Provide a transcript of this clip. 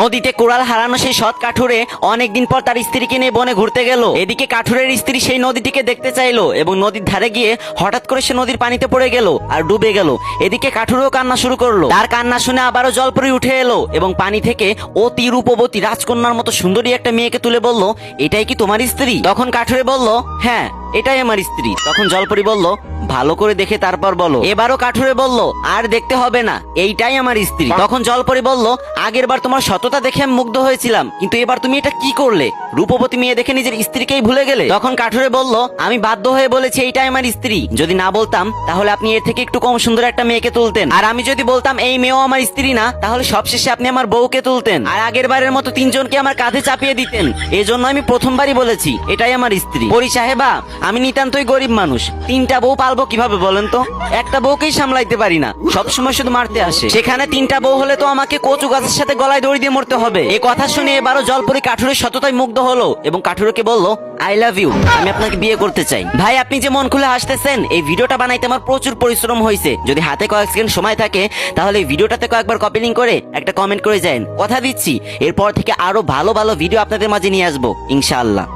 নদীতে কোরাল হারানো সেই সৎ কাঠুরে অনেকদিন পর তার স্ত্রীকে নিয়ে বনে ঘুরতে গেল। এদিকে কাঠুরের স্ত্রী সেই নদীটিকে দেখতে চাইলো এবং নদীর ধারে গিয়ে হঠাৎ করে সে নদীর পানিতে পড়ে গেল আর ডুবে গেল। এদিকে কাঠুরেও কান্না শুরু করলো। তার কান্না শুনে আবারও জলপরি উঠে এলো এবং পানি থেকে অতি রূপবতী রাজকন্যার মতো সুন্দরী একটা মেয়েকে তুলে বলল, এটাই কি তোমার স্ত্রী? তখন কাঠুরে বলল, হ্যাঁ এটাই আমার স্ত্রী। তখন জলপরি বলল, ভালো করে দেখে তারপর বলো। এবারও কাঠুরে বলল, আর দেখতে হবে না, এইটাই আমার স্ত্রী। তখন জলপরি বলল, আগের বার তোমার সততা দেখে আমি মুগ্ধ হয়েছিলাম, কিন্তু এবার তুমি এটা কি করলে? রূপবতী মেয়ে দেখে নিজের স্ত্রীকেই ভুলে গেলে। তখন কাঠুরে বলল, আমি বাধ্য হয়ে বলেছি এইটাই আমার স্ত্রী। যদি না বলতাম তাহলে আপনি এর থেকে একটু কম সুন্দর একটা মেয়েকে তুলতেন, আর আমি যদি বলতাম এই মেয়েও আমার স্ত্রী না, তাহলে সবশেষে আপনি আমার বউকে তুলতেন আর আগের বারের মতো তিনজনকে আমার কাঁধে চাপিয়ে দিতেন। এজন্য আমি প্রথমবারই বলেছি এটাই আমার স্ত্রী। পরি সাহেবা, আমি নিতান্তই গরিব মানুষ, তিনটা বউ পালবো কিভাবে বলেন তো? একটা বউকেই সামলাইতে পারি না, সবসময় শুধু মারতে আসে। সেখানে তিনটা বউ হলে তো আমাকে কচু গাছের সাথে গলায় দড়ি দিয়ে মরতে হবে। এই কথা শুনে এবারও জলপরি কাঠুরের সততায় মুগ্ধ হলো এবং কাঠুরকে বলল, আই লাভ ইউ, আমি আপনাকে বিয়ে করতে চাই। ভাই, আপনি যে মন খুলে হাসতেছেন, এই ভিডিওটা বানাইতে আমার প্রচুর পরিশ্রম হয়েছে। যদি হাতে কয়েক সেকেন্ড সময় থাকে তাহলে এই ভিডিওটাতে কয়েকবার কপি লিংক করে একটা কমেন্ট করে যান। কথা দিচ্ছি এরপর থেকে আরো ভালো ভালো ভিডিও আপনাদের মাঝে নিয়ে আসবো ইনশাআল্লাহ।